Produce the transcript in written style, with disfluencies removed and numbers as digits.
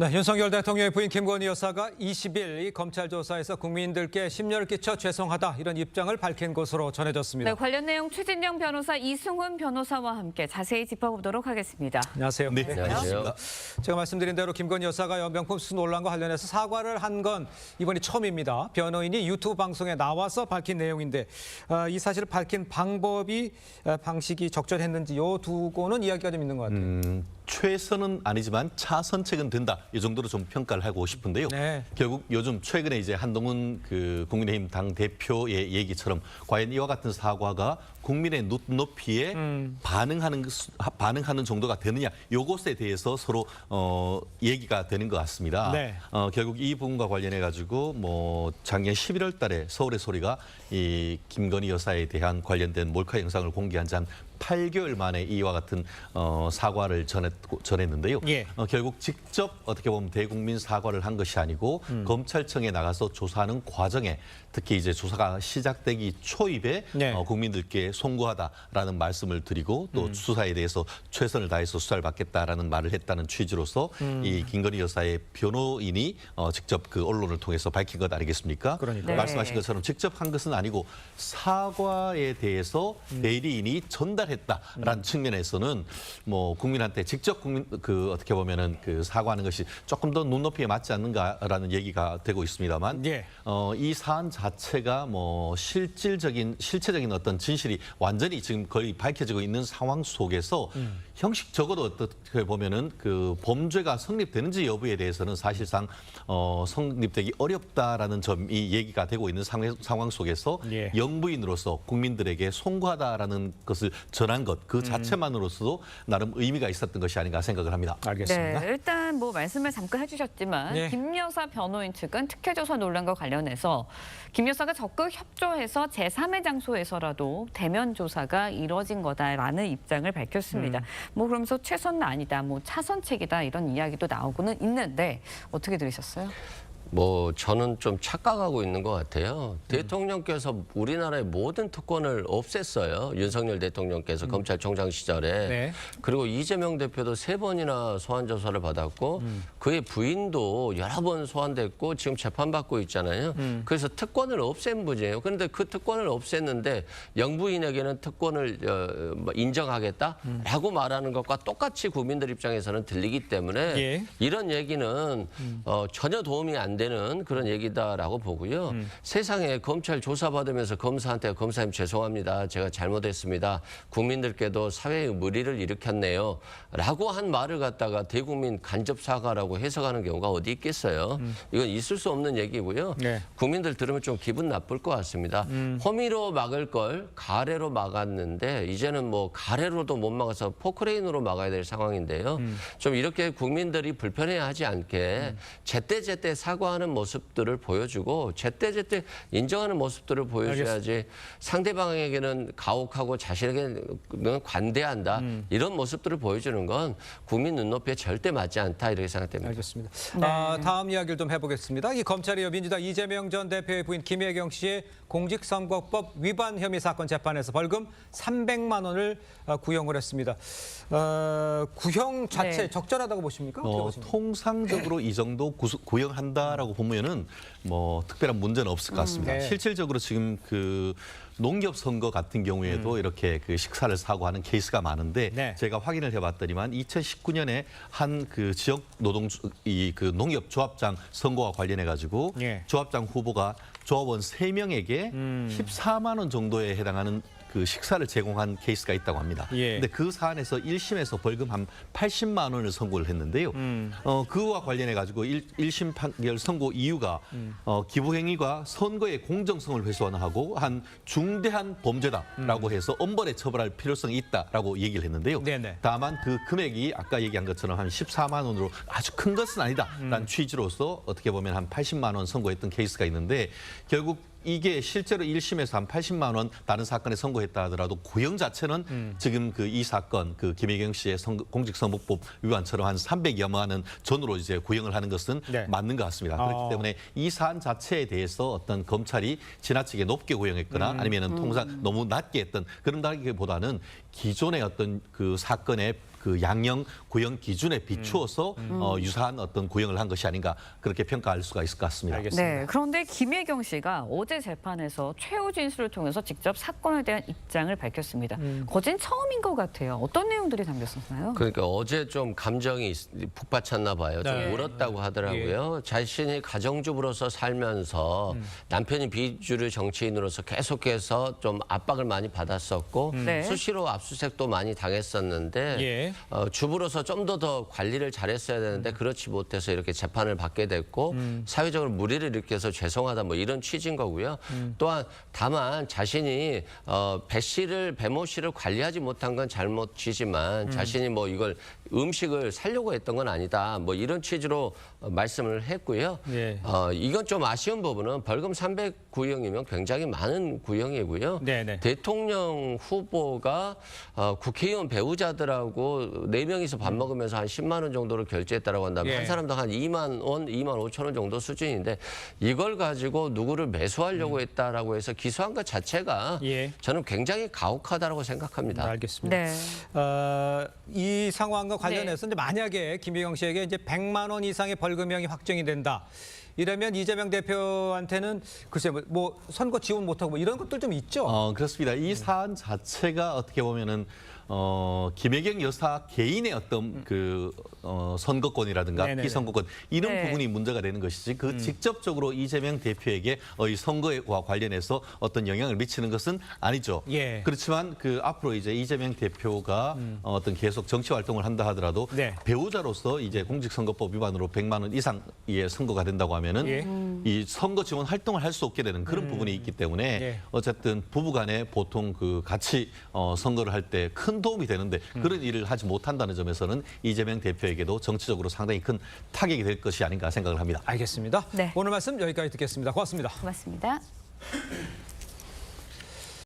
네, 윤석열 대통령의 부인 김건희 여사가 20일 이 검찰 조사에서 국민들께 심려를 끼쳐 죄송하다 이런 입장을 밝힌 것으로 전해졌습니다. 네, 관련 내용 최진영 변호사, 이승훈 변호사와 함께 자세히 짚어보도록 하겠습니다. 안녕하세요. 네, 안녕하세요. 제가 말씀드린 대로 김건희 여사가 명품 수수 논란과 관련해서 사과를 한 건 이번이 처음입니다. 변호인이 유튜브 방송에 나와서 밝힌 내용인데 이 사실을 밝힌 방식이 적절했는지 요 두고는 이야기가 좀 있는 것 같아요. 최선은 아니지만 차선책은 된다. 이 정도로 좀 평가를 하고 싶은데요. 네. 결국 요즘 최근에 이제 한동훈 국민의힘 당 대표의 얘기처럼 과연 이와 같은 사과가 국민의 눈높이에 반응하는 정도가 되느냐, 요것에 대해서 서로 얘기가 되는 것 같습니다. 네. 결국 이 부분과 관련해 가지고 뭐 작년 11월달에 서울의 소리가 이 김건희 여사에 대한 관련된 몰카 영상을 공개한 지 한 8개월 만에 이와 같은 사과를 전했는데요. 예. 결국 직접 어떻게 보면 대국민 사과를 한 것이 아니고 검찰청에 나가서 조사하는 과정에 특히 이제 조사가 시작되기 초입에 네. 국민들께 송구하다라는 말씀을 드리고 또 수사에 대해서 최선을 다해서 수사를 받겠다라는 말을 했다는 취지로서 이 김건희 여사의 변호인이 직접 그 언론을 통해서 밝힌 것 아니겠습니까? 그러니까요. 네. 말씀하신 것처럼 직접 한 것은 아니고 사과에 대해서 대리인이 전달했다라는 측면에서는 뭐 국민한테 직접 어떻게 보면은 그 사과하는 것이 조금 더 눈높이에 맞지 않는가라는 얘기가 되고 있습니다만 예. 이 사안 자체가 뭐 실체적인 어떤 진실이 완전히 지금 거의 밝혀지고 있는 상황 속에서 형식 적어도 어떻게 보면은 그 범죄가 성립되는지 여부에 대해서는 사실상 성립되기 어렵다라는 점이 얘기가 되고 있는 상황 속에서 예. 영부인으로서 국민들에게 송구하다라는 것을 전한 것 그 자체만으로서도 나름 의미가 있었던 것이 아닌가 생각을 합니다. 알겠습니다. 네, 일단 뭐 말씀을 잠깐 해주셨지만 네. 김 여사 변호인 측은 특혜 조사 논란과 관련해서 김 여사가 적극 협조해서 제3의 장소에서라도 대면 조사가 이뤄진 거다라는 입장을 밝혔습니다. 뭐 그러면서 최선은 아니다, 뭐 차선책이다 이런 이야기도 나오고는 있는데 어떻게 들으셨어요? 뭐 저는 좀 착각하고 있는 것 같아요. 대통령께서 우리나라의 모든 특권을 없앴어요. 윤석열 대통령께서 검찰총장 시절에. 네. 그리고 이재명 대표도 3번이나 소환 조사를 받았고 그의 부인도 여러 번 소환됐고 지금 재판받고 있잖아요. 그래서 특권을 없앤 분이에요. 그런데 그 특권을 없앴는데 영부인에게는 특권을 인정하겠다라고 말하는 것과 똑같이 국민들 입장에서는 들리기 때문에 예. 이런 얘기는 전혀 도움이 안 되는 그런 얘기다라고 보고요. 세상에 검찰 조사받으면서 검사한테 검사님 죄송합니다. 제가 잘못했습니다. 국민들께도 사회의 물의를 일으켰네요. 라고 한 말을 갖다가 대국민 간접 사과라고 해석하는 경우가 어디 있겠어요. 이건 있을 수 없는 얘기고요. 네. 국민들 들으면 좀 기분 나쁠 것 같습니다. 호미로 막을 걸 가래로 막았는데 이제는 뭐 가래로도 못 막아서 포크레인으로 막아야 될 상황인데요. 좀 이렇게 국민들이 불편해하지 않게 제때제때 사과하는 모습들을 보여주고 제때제때 인정하는 모습들을 보여줘야지 상대방에게는 가혹하고 자신에게는 관대한다. 이런 모습들을 보여주는 건 국민 눈높이에 절대 맞지 않다 이렇게 생각됩니다. 알겠습니다. 네. 다음 이야기를 좀 해보겠습니다. 이 검찰이요 민주당 이재명 전 대표의 부인 김혜경 씨의 공직선거법 위반 혐의 사건 재판에서 벌금 300만 원을 구형을 했습니다. 구형 자체 네. 적절하다고 보십니까? 어떻게 보십니까? 통상적으로 이 정도 구형한다라고 보면은 뭐 특별한 문제는 없을 것 같습니다. 네. 실질적으로 지금 그 농협 선거 같은 경우에도 이렇게 그 식사를 사고하는 케이스가 많은데 네. 제가 확인을 해봤더니만 2019년에 한 그 지역 그 농협 조합장 선거와 관련해 가지고 예. 조합장 후보가 조합원 3명에게 14만 원 정도에 해당하는 그 식사를 제공한 케이스가 있다고 합니다. 예. 근데 그 사안에서 1심에서 벌금 한 80만 원을 선고를 했는데요. 그와 관련해 가지고 1심 판결 선고 이유가 기부행위가 선거의 공정성을 훼손하고 한 중대한 범죄다라고 해서 엄벌에 처벌할 필요성이 있다라고 얘기를 했는데요. 네네. 다만 그 금액이 아까 얘기한 것처럼 한 14만 원으로 아주 큰 것은 아니다라는 취지로서 어떻게 보면 한 80만 원 선고했던 케이스가 있는데 결국 이게 실제로 1심에서 한 80만 원 다른 사건에 선고했다 하더라도 구형 자체는 지금 그 이 사건 그 김혜경 씨의 공직선거법 위반처럼 한 300여만 원 전으로 이제 구형을 하는 것은 네. 맞는 것 같습니다. 그렇기 때문에 이 사안 자체에 대해서 어떤 검찰이 지나치게 높게 구형했거나 아니면은 통상 너무 낮게 했던 그런다기보다는 기존의 어떤 그 사건의 그 양형 구형 기준에 비추어서 유사한 어떤 구형을 한 것이 아닌가 그렇게 평가할 수가 있을 것 같습니다. 알겠습니다. 네, 그런데 김혜경 씨가 어제 재판에서 최후 진술을 통해서 직접 사건에 대한 입장을 밝혔습니다. 거진 처음인 것 같아요. 어떤 내용들이 담겼었나요? 그러니까 어제 좀 감정이 북받쳤나 봐요. 좀 네. 울었다고 하더라고요. 자신이 가정주부로서 살면서 남편이 비주류 정치인으로서 계속해서 좀 압박을 많이 받았었고 네. 수시로 압수수색도 많이 당했었는데 예. 주부로서 좀 더 관리를 잘했어야 되는데 그렇지 못해서 이렇게 재판을 받게 됐고 사회적으로 무리를 일으켜서 죄송하다 뭐 이런 취지인 거고요. 또한 다만 자신이 배모 씨를 관리하지 못한 건 잘못이지만 자신이 뭐 이걸 음식을 살려고 했던 건 아니다. 뭐 이런 취지로 말씀을 했고요. 예. 이건 좀 아쉬운 부분은 벌금 300구형이면 굉장히 많은 구형이고요. 네네. 대통령 후보가 국회의원 배우자들하고 4명이서 밥 먹으면서 한 10만 원 정도를 결제했다라고 한다면 예. 한 사람당 한 2만 원, 2만 5천 원 정도 수준인데 이걸 가지고 누구를 매수하려고 했다라고 해서 기소한 것 자체가 예. 저는 굉장히 가혹하다고 생각합니다. 알겠습니다. 네. 이 상황과 관련해서 이제 만약에 김혜경 씨에게 이제 100만 원 이상의 벌금형이 확정이 된다. 이러면 이재명 대표한테는 글쎄 뭐 선거 지원 못하고 뭐 이런 것들 좀 있죠. 그렇습니다. 이 사안 자체가 어떻게 보면은 김혜경 여사 개인의 어떤 그 선거권이라든가 네네네. 비선거권 이런 네. 부분이 문제가 되는 것이지 그 직접적으로 이재명 대표에게 이 선거와 관련해서 어떤 영향을 미치는 것은 아니죠. 예. 그렇지만 그 앞으로 이제 이재명 대표가 어떤 계속 정치 활동을 한다 하더라도 네. 배우자로서 이제 공직선거법 위반으로 100만 원 이상의 선거가 된다고 하면은 예. 이 선거 지원 활동을 할 수 없게 되는 그런 부분이 있기 때문에 예. 어쨌든 부부간에 보통 그 같이 선거를 할 때 큰 도움이 되는데 그런 일을 하지 못한다는 점에서는 이재명 대표에게도 정치적으로 상당히 큰 타격이 될 것이 아닌가 생각을 합니다. 알겠습니다. 네. 오늘 말씀 여기까지 듣겠습니다. 고맙습니다. 고맙습니다.